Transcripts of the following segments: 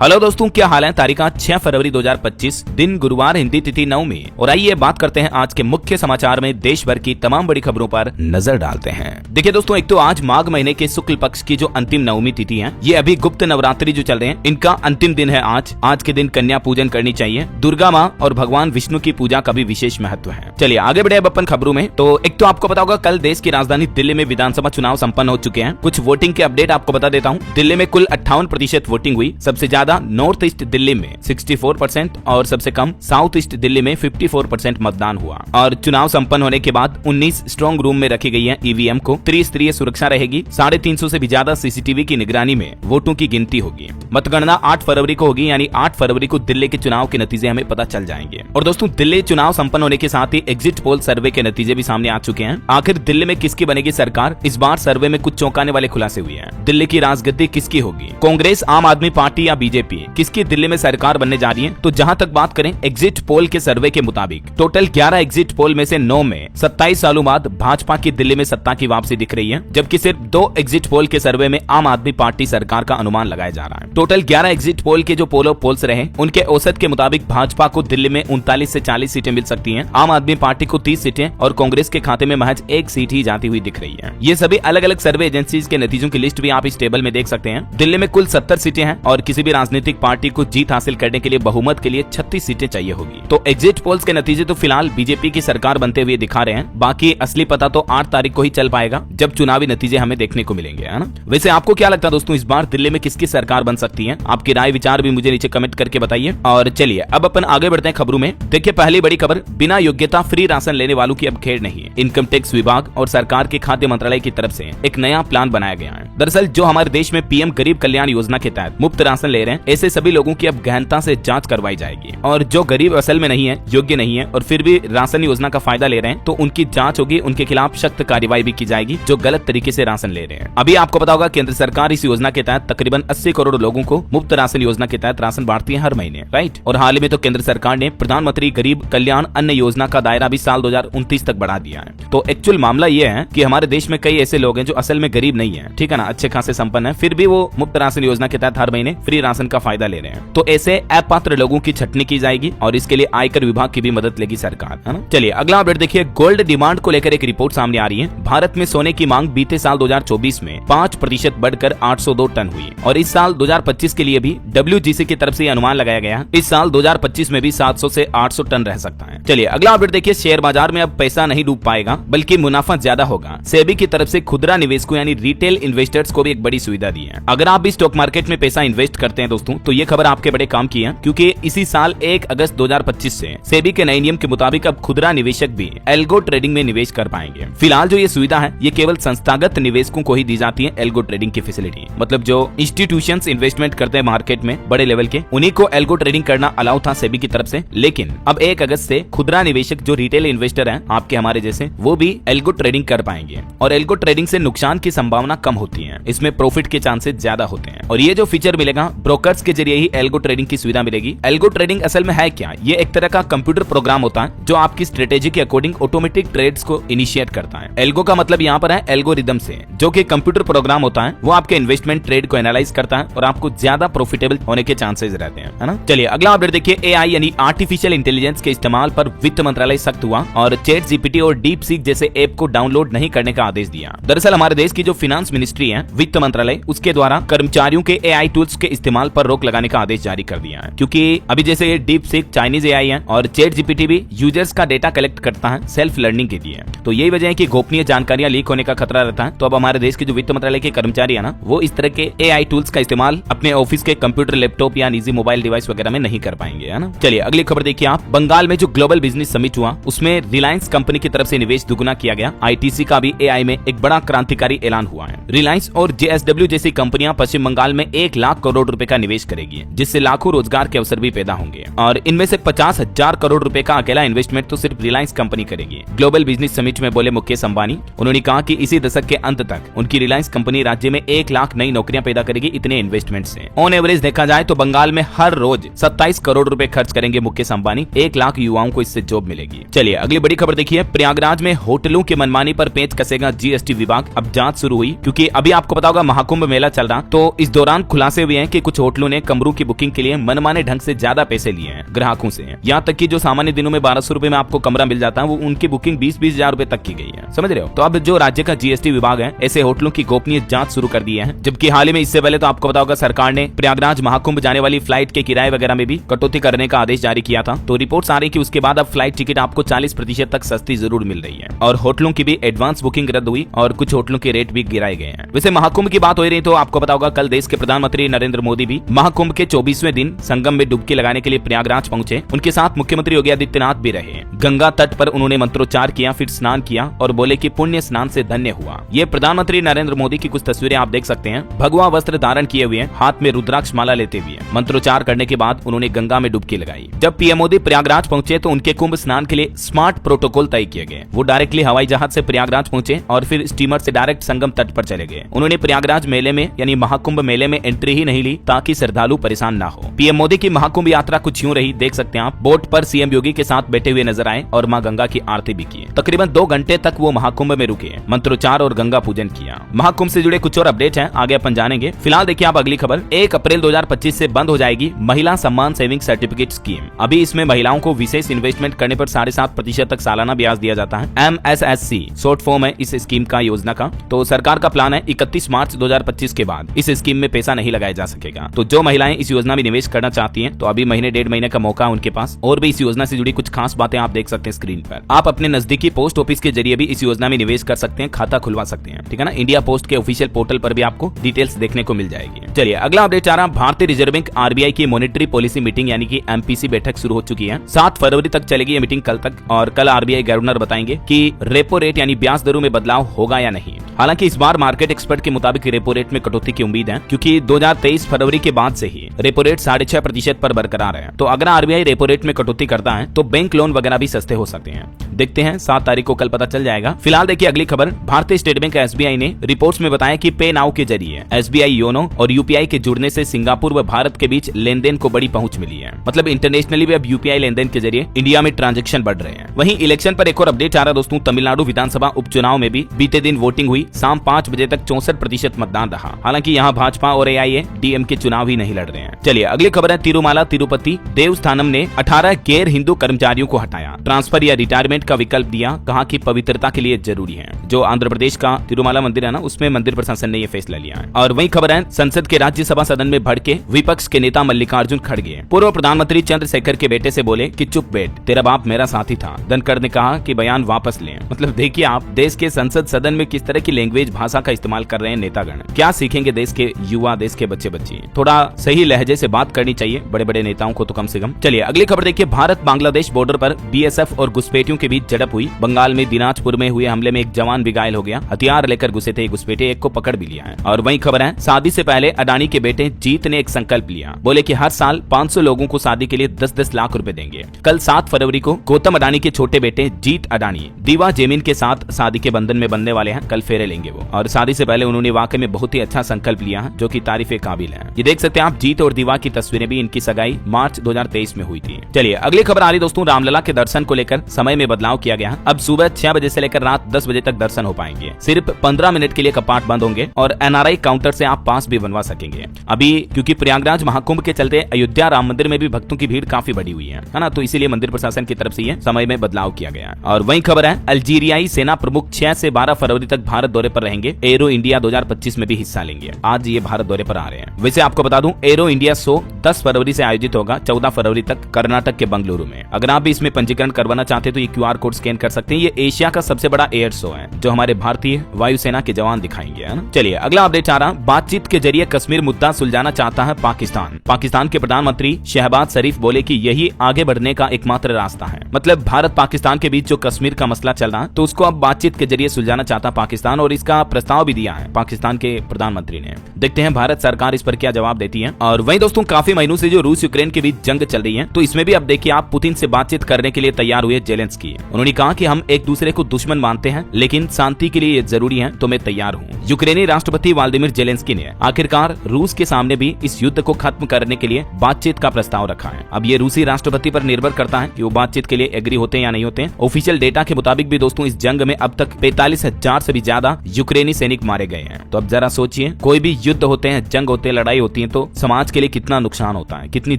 Hello दोस्तों, क्या हाल है। तारीख आज 6 फरवरी 2025, दिन गुरुवार, हिंदी तिथि 9 में। और आइए बात करते हैं आज के मुख्य समाचार में देश भर की तमाम बड़ी खबरों पर नजर डालते हैं। देखिए दोस्तों, एक तो आज माघ महीने के शुक्ल पक्ष की जो अंतिम नवमी तिथि है, ये अभी गुप्त नवरात्रि जो चल रहे हैं, इनका अंतिम दिन है आज। आज के दिन कन्या पूजन करनी चाहिए। दुर्गा माँ और भगवान विष्णु की पूजा का भी विशेष महत्व है। चलिए आगे बढ़े अब अपन खबरों में। तो एक तो आपको पता होगा, कल देश की राजधानी दिल्ली में विधानसभा चुनाव संपन्न हो चुके हैं। कुछ वोटिंग के अपडेट आपको बता देता हूँ। दिल्ली में कुल 58% वोटिंग हुई। सबसे ज्यादा नॉर्थ ईस्ट दिल्ली में 64% और सबसे कम साउथ ईस्ट दिल्ली में 54% मतदान हुआ। और चुनाव संपन्न होने के बाद 19 स्ट्रॉन्ग रूम में रखी गई है ईवीएम को। त्रिस्तरीय सुरक्षा रहेगी। 350 से भी ज्यादा सीसीटीवी की निगरानी में वोटों की गिनती होगी। मतगणना 8 फरवरी को होगी, यानी 8 फरवरी को दिल्ली के चुनाव के नतीजे हमें पता चल जाएंगे। और दोस्तों, दिल्ली चुनाव संपन्न होने के साथ ही एग्जिट पोल सर्वे के नतीजे भी सामने आ चुके हैं। आखिर दिल्ली में किसकी बनेगी सरकार, इस बार सर्वे में कुछ चौंकाने वाले खुलासे हुए हैं। दिल्ली की राजगद्दी किसकी होगी, कांग्रेस, आम आदमी पार्टी या बीजेपी, किसकी दिल्ली में सरकार बनने जा रही है। तो जहां तक बात करें एग्जिट पोल के सर्वे के मुताबिक, टोटल 11 एग्जिट पोल में से 9 में 27 सालों बाद भाजपा की दिल्ली में सत्ता की वापसी दिख रही है, जबकि सिर्फ 2 एग्जिट पोल के सर्वे में आम आदमी पार्टी सरकार का अनुमान लगाया जा रहा है। टोटल 11 एग्जिट पोल के जो पोल्स रहे, उनके औसत के मुताबिक भाजपा को दिल्ली में 39 से 40 सीटें मिल सकती हैं, आम आदमी पार्टी को 30 सीटें और कांग्रेस के खाते में महज 1 सीट ही जाती हुई दिख रही है। ये सभी अलग अलग सर्वे एजेंसीज के नतीजों की लिस्ट भी आप इस टेबल में देख सकते हैं। दिल्ली में कुल 70 सीटें हैं और किसी भी राजनीतिक पार्टी को जीत हासिल करने के लिए बहुमत के लिए 36 सीटें चाहिए होगी। तो एग्जिट पोल्स के नतीजे तो फिलहाल बीजेपी की सरकार बनते हुए दिखा रहे हैं। बाकी असली पता तो 8 तारीख को ही चल पाएगा, जब चुनावी नतीजे हमें देखने को मिलेंगे, है ना। वैसे आपको क्या लगता है दोस्तों, इस बार दिल्ली में किसकी सरकार बन सकती है? आपकी राय विचार भी मुझे नीचे कमेंट करके बताइए। और चलिए अब अपन आगे बढ़ते हैं खबरों में। देखिए पहली बड़ी खबर, बिना योग्यता फ्री राशन लेने वालों की अब खेड़ नहीं है। इनकम टैक्स विभाग और सरकार के खाद्य मंत्रालय की तरफ से एक नया प्लान बनाया गया है। दरअसल जो हमारे देश में पीएम गरीब कल्याण योजना के तहत मुफ्त राशन ले रहे हैं, ऐसे सभी लोगों की अब गहनता से जांच करवाई जाएगी। और जो गरीब असल में नहीं है, योग्य नहीं है और फिर भी राशन योजना का फायदा ले रहे हैं, तो उनकी जांच होगी, उनके खिलाफ सख्त कार्रवाई भी की जाएगी जो गलत तरीके से राशन ले रहे हैं। अभी आपको पता होगा, केंद्र सरकार इस योजना के तहत तकरीबन 80 करोड़ लोगों को मुफ्त राशन योजना के तहत राशन बांटती है हर महीने, राइट। और हाल ही में तो केंद्र सरकार ने प्रधानमंत्री गरीब कल्याण अन्न योजना का दायरा भी साल 2029 तक बढ़ा दिया है। तो एक्चुअल मामला ये है कि हमारे देश में कई ऐसे लोग हैं जो असल में गरीब नहीं है, ठीक है ना, अच्छे खासे संपन्न है, फिर भी वो मुफ्त राशन योजना के तहत हर महीने फ्री राशन का फायदा ले रहे हैं। तो ऐसे अपात्र लोगों की छटनी की जाएगी और इसके लिए आयकर विभाग की भी मदद लेगी सरकार, है ना। चलिए अगला अपडेट देखिए। गोल्ड डिमांड को लेकर एक रिपोर्ट सामने आ रही है। भारत में सोने की मांग बीते साल 2024 में 5% बढ़कर 802 टन हुई और इस साल 2025 के लिए भी WGC की तरफ से अनुमान लगाया गया। इस साल 2025 में भी 700 से 800 टन रह सकता है। चलिए अगला अपडेट देखिए। शेयर बाजार में अब पैसा नहीं डूब पाएगा, बल्कि मुनाफा ज्यादा होगा। सेबी की तरफ से खुदरा निवेशकों यानी रिटेल इन्वेस्टर्स को भी एक बड़ी सुविधा दी है। अगर आप भी स्टॉक मार्केट में पैसा इन्वेस्ट करते हैं दोस्तों, तो ये खबर आपके बड़े काम की है, क्योंकि इसी साल 1 अगस्त 2025 से सेबी के नए नियम के मुताबिक अब खुदरा निवेशक भी एल्गो ट्रेडिंग में निवेश कर पाएंगे। फिलहाल जो ये सुविधा है, ये केवल संस्थागत निवेशकों को ही दी जाती है। एल्गो ट्रेडिंग की फैसिलिटी, मतलब जो इंस्टीट्यूशंस इन्वेस्टमेंट करते हैं मार्केट में बड़े लेवल के, उन्हीं को एल्गो ट्रेडिंग करना अलाउ था सेबी की तरफ से। लेकिन अब 1 अगस्त से खुदरा निवेशक जो रिटेल इन्वेस्टर हैं आपके हमारे जैसे, वो भी एल्गो ट्रेडिंग कर पाएंगे। और एल्गो ट्रेडिंग से नुकसान की संभावना कम होती है, इसमें प्रॉफिट के चांसेस ज्यादा होते हैं। और ये जो फीचर मिलेगा, ब्रोकर्स के जरिए ही एल्गो ट्रेडिंग की सुविधा मिलेगी। एल्गो ट्रेडिंग असल में है क्या? ये एक तरह का कंप्यूटर प्रोग्राम होता है जो आपकी स्ट्रेटेजी के अकॉर्डिंग ऑटोमेटिक ट्रेड्स को इनिशिएट करता है। एल्गो का मतलब यहाँ पर है एल्गोरिदम से, जो कि कंप्यूटर प्रोग्राम होता है, वो आपके इन्वेस्टमेंट ट्रेड को एनालाइज करता है और आपको ज्यादा प्रॉफिटेबल होने के चांसेस रहते हैं, है ना। चलिए अगला अपडेट देखिए। AI यानी आर्टिफिशियल इंटेलिजेंस के इस्तेमाल पर वित्त मंत्रालय सख्त हुआ और चैट GPT और डीप सीक जैसे ऐप को डाउनलोड नहीं करने का आदेश दिया। दरअसल हमारे देश की जो फाइनेंस मिनिस्ट्री है, वित्त मंत्रालय, उसके द्वारा कर्मचारियों के AI टूल्स के इस्तेमाल पर रोक लगाने का आदेश जारी कर दिया है, क्योंकि अभी जैसे ये डीप सीक चाइनीज AI है और चैट GPT भी यूजर्स का डेटा कलेक्ट करता है सेल्फ लर्निंग के लिए। तो यही वजह है कि गोपनीय जानकारियां लीक होने का खतरा रहता है। तो अब हमारे देश के जो वित्त मंत्रालय के कर्मचारी है ना, वो इस तरह के AI टूल्स का इस्तेमाल अपने ऑफिस के कंप्यूटर, लैपटॉप या निजी मोबाइल डिवाइस वगैरह में नहीं कर पाएंगे, है ना। चलिए अगली खबर देखिए आप। बंगाल में जो ग्लोबल बिजनेस समिट हुआ, उसमें रिलायंस कंपनी की तरफ से निवेश दुगुना किया गया। ITC का भी AI में एक बड़ा क्रांतिकारी ऐलान हुआ है। रिलायंस और JSW जैसी कंपनियां पश्चिम बंगाल में 1 लाख करोड़ रुपए का निवेश करेगी, जिससे लाखों रोजगार के अवसर भी पैदा होंगे। और इनमें से 50,000 करोड़ रुपए का अकेला इन्वेस्टमेंट तो सिर्फ रिलायंस कंपनी करेगी। ग्लोबल बिजनेस समिट में बोले मुकेश अंबानी, उन्होंने कहा कि इसी दशक के अंत तक उनकी रिलायंस कंपनी राज्य में 1 लाख नई नौकरियां पैदा करेगी इतने इन्वेस्टमेंट से। ऑन एवरेज देखा जाए तो बंगाल में हर रोज 27 करोड़ रुपए खर्च करेंगे मुकेश अंबानी। 1 लाख युवाओं को इससे जॉब मिलेगी। चलिए अगली बड़ी खबर देखिए। प्रयागराज में होटलों की मनमानी पर पेंच कसेगा GST विभाग। अब जांच शुरू हुई, क्योंकि अभी आपको पता होगा महाकुंभ मेला चल रहा, तो इस दौरान खुलासे हुए हैं कि कुछ होटलों ने कमरों की बुकिंग के लिए मनमाने ढंग से ज्यादा पैसे लिए हैं ग्राहकों से। यहाँ तक कि जो सामान्य दिनों में 1200 रुपए में आपको कमरा मिल जाता है, वो उनकी बुकिंग 20-20 हजार रुपए तक की गई है। समझ रहे हो? तो अब जो राज्य का जीएसटी विभाग है ऐसे होटलों की गोपनीय जांच शुरू कर दी है। जबकि हाल ही में इससे पहले तो आपको पता होगा सरकार ने प्रयागराज महाकुंभ जाने वाली फ्लाइट के किराए वगैरह में भी कटौती करने का आदेश जारी किया था। तो रिपोर्ट्स आ रही कि उसके बाद अब फ्लाइट टिकट आपको 40% तक सस्ती जरूर मिल रही है और होटलों की भी एडवांस बुकिंग रद्द हुई और कुछ होटलों के रेट भी गिराए गए हैं। वैसे महाकुंभ की बात हो रही तो आपको पता होगा कल देश के प्रधानमंत्री नरेंद्र मोदी भी महाकुंभ के 24वें दिन संगम में डुबकी लगाने के लिए प्रयागराज पहुंचे। उनके साथ मुख्यमंत्री योगी आदित्यनाथ भी रहे। गंगा तट पर उन्होंने मंत्रोच्चार किया, फिर स्नान किया और बोले कि पुण्य स्नान से धन्य हुआ। ये प्रधानमंत्री नरेंद्र मोदी की कुछ तस्वीरें आप देख सकते हैं। भगवा वस्त्र धारण किए हुए, हाथ में रुद्राक्ष माला लेते हुए मंत्रोच्चार करने के बाद उन्होंने गंगा में डुबकी लगाई। जब पीएम मोदी प्रयागराज पहुंचे तो उनके कुंभ स्नान के लिए स्मार्ट प्रोटोकॉल तय किए गए। वो डायरेक्टली हवाई जहाज से प्रयागराज पहुंचे और फिर स्टीमर से डायरेक्ट संगम तट पर चले गए। उन्होंने प्रयागराज मेले में यानी महाकुंभ मेले में एंट्री ही नहीं ली ताकि श्रद्धालु परेशान ना हो। पीएम मोदी की महाकुंभ यात्रा कुछ यूं रही, देख सकते हैं आप। बोट पर सीएम योगी के साथ बैठे हुए नजर आए और मां गंगा की आरती भी की। तकरीबन 2 घंटे तक वो महाकुंभ में रुके, मंत्रोच्चार और गंगा पूजन किया। महाकुंभ से जुड़े कुछ और अपडेट हैं, आगे अपन जानेंगे। फिलहाल देखिए आप अगली खबर। 1 अप्रैल 2025 से बंद हो जाएगी महिला सम्मान सेविंग सर्टिफिकेट स्कीम। अभी इसमें महिलाओं को विशेष इन्वेस्टमेंट करने पर 7.5% तक सालाना ब्याज दिया जाता है। MSSC शॉर्ट फॉर्म है इस स्कीम का, योजना का। तो सरकार का प्लान है 31 मार्च 2025 के बाद इस स्कीम में पैसा नहीं लगाया जा सकेगा। तो जो महिलाएं इस योजना में निवेश करना चाहती हैं तो अभी महीने 1.5 महीने का मौका है उनके पास। और भी इस योजना से जुड़ी कुछ खास बातें आप देख सकते हैं स्क्रीन पर। आप अपने नजदीकी पोस्ट ऑफिस के जरिए भी इस योजना में निवेश कर सकते हैं, खाता खुलवा सकते हैं। ठीक है ना? इंडिया पोस्ट के ऑफिशियल पोर्टल पर भी आपको डिटेल्स देखने को मिल जाएगी। चलिए अगला अपडेट आ रहा। भारतीय रिजर्व बैंक RBI की मॉनेटरी पॉलिसी मीटिंग यानी कि MPC बैठक शुरू हो चुकी है। 7 फरवरी तक चलेगी ये मीटिंग, कल तक। और कल RBI गवर्नर बताएंगे कि रेपो रेट यानी ब्याज दरों में बदलाव होगा या नहीं। हालांकि इस बार मार्केट एक्सपर्ट के मुताबिक रेपो रेट में कटौती की उम्मीद है, क्योंकि 2023 फरवरी के बाद से ही रेपो रेट 6.5% पर बरकरार है। तो अगर RBI रेपो रेट में कटौती करता है तो बैंक लोन वगैरह भी सस्ते हो सकते हैं। देखते हैं, 7 तारीख को कल पता चल जाएगा। फिलहाल देखिए अगली खबर। भारतीय स्टेट बैंक SBI ने रिपोर्ट्स में बताया कि पे नाउ के जरिए SBI योनो और UPI के जुड़ने से सिंगापुर व भारत के बीच लेन देन को बड़ी पहुंच मिली है। मतलब इंटरनेशनली भी अब UPI लेन देन के जरिए इंडिया में ट्रांजेक्शन बढ़ रहे हैं। वहीं इलेक्शन पर एक और अपडेट आ रहा दोस्तों। तमिलनाडु विधानसभा उपचुनाव में भी बीते दिन वोटिंग हुई। शाम 5 बजे तक 64% मतदान रहा। हालांकि यहाँ भाजपा और AIADM के चुनाव ही नहीं लड़ रहे हैं। चलिए अगली खबर है। तिरुमाला तिरुपति देवस्थानम ने 18 गैर हिंदू कर्मचारियों को हटाया, ट्रांसफर या रिटायरमेंट का विकल्प दिया। कहा कि पवित्रता के लिए जरूरी है। जो आंध्र प्रदेश का तिरुमाला मंदिर है ना, उसमें मंदिर प्रशासन ने यह फैसला लिया है। और वही खबर है। संसद के राज्यसभा सदन में भड़के विपक्ष के नेता मल्लिकार्जुन खड़गे पूर्व प्रधानमंत्री चंद्रशेखर के बेटे से बोले कि चुप बैठ, तेरा बाप मेरा साथी था। धनखड़ ने कहा कि बयान वापस लें। मतलब देखिए आप, देश के संसद सदन में किस तरह की लैंग्वेज भाषा का इस्तेमाल कर रहे हैं नेतागण। क्या सीखेंगे देश के युवा, देश के बच्चे बच्ची? थोड़ा सही लहजे से बात करनी चाहिए बड़े बड़े नेताओं को तो कम से कम। चलिए अगली खबर देखिए। भारत बांग्लादेश बॉर्डर पर BSF और घुसपैठियों के बीच झड़प हुई। बंगाल में दिनाजपुर में हुए हमले में एक जवान भी घायल हो गया। हथियार लेकर घुसे थे घुसपैठे, एक को पकड़ भी लिया है। और वही खबर है। शादी से पहले अडानी के बेटे जीत ने एक संकल्प लिया। बोले कि हर साल 500 लोगों को शादी के लिए 10-10 लाख रुपए देंगे। कल 7 फरवरी को गौतम अडानी के छोटे बेटे जीत अडानी दीवा जेमिन के साथ शादी के बंधन में बनने वाले हैं। कल फेरे लेंगे वो। और शादी से पहले उन्होंने वाकई में बहुत ही अच्छा संकल्प लिया है, जो कि तारीफ काबिल है। ये देख सकते हैं आप, जीत और दीवा की तस्वीरें भी। इनकी सगाई मार्च 2023 में हुई थी। चलिए अगली खबर आ रही दोस्तों। रामलला के दर्शन को लेकर समय में बदलाव किया गया। अब सुबह 6 बजे से लेकर रात 10 बजे तक दर्शन हो पाएंगे। सिर्फ 15 मिनट के लिए कपाट बंद होंगे और NRI काउंटर से आप पास भी बनवा सकेंगे। अभी क्योंकि प्रयागराज महाकुंभ के चलते अयोध्या राम मंदिर में भी भक्तों की भीड़ काफी बढ़ी हुई है ना, तो इसीलिए मंदिर प्रशासन की तरफ से ये समय में बदलाव किया गया। और वही खबर है। अल्जीरियाई सेना प्रमुख 6 से 12 फरवरी तक भारत दौरे पर रहेंगे। एरो इंडिया 2025 में भी हिस्सा लेंगे। आज ये भारत दौरे पर आ रहे हैं। वैसे आपको बता दूं, एरो इंडिया शो 10 फरवरी से आयोजित होगा, 14 फरवरी तक कर्नाटक के बंगलुरु में। अगर आप भी इसमें पंजीकरण करवाना चाहते हैं तो ये QR कोड स्कैन कर सकते हैं। ये एशिया का सबसे बड़ा एयर शो है, जो हमारे भारतीय वायुसेना के जवान दिखाएंगे, है ना। चलिए अगला अपडेट आ रहा। बातचीत के जरिए कश्मीर मुद्दा सुलझाना चाहता है पाकिस्तान। पाकिस्तान के प्रधानमंत्री शहबाज शरीफ बोले कि यही आगे बढ़ने का एकमात्र रास्ता है। मतलब भारत पाकिस्तान के बीच जो कश्मीर का मसला चल रहा है, तो उसको अब बातचीत के जरिए सुलझाना चाहता पाकिस्तान, और इसका प्रस्ताव भी दिया है पाकिस्तान के प्रधानमंत्री ने। देखते हैं भारत सरकार इस पर क्या जवाब देती है। और वहीं दोस्तों, काफी महीनों से जो रूस यूक्रेन के बीच जंग चल रही है, तो इसमें भी अब देखिए आप, पुतिन से बातचीत करने के लिए तैयार हुए जेलेंस्की। उन्होंने कहा कि हम एक दूसरे को दुश्मन मानते हैं, लेकिन शांति के लिए ये जरूरी है, तो मैं तैयार हूँ। यूक्रेनी राष्ट्रपति व्लादिमीर जेलेंस्की ने आखिरकार रूस के सामने भी इस युद्ध को खत्म करने के लिए बातचीत का प्रस्ताव रखा है। अब ये रूसी राष्ट्रपति पर निर्भर करता है कि वो बातचीत के लिए एग्री होते हैं या नहीं होते हैं। ऑफिशियल डेटा के मुताबिक भी दोस्तों, इस जंग में अब तक 45,000 से भी ज्यादा ज्यादा यूक्रेनी सैनिक मारे गए हैं। तो अब जरा सोचिए, कोई भी युद्ध होते हैं, जंग होते हैं, लड़ाई होती है तो समाज के लिए कितना नुकसान होता है, कितनी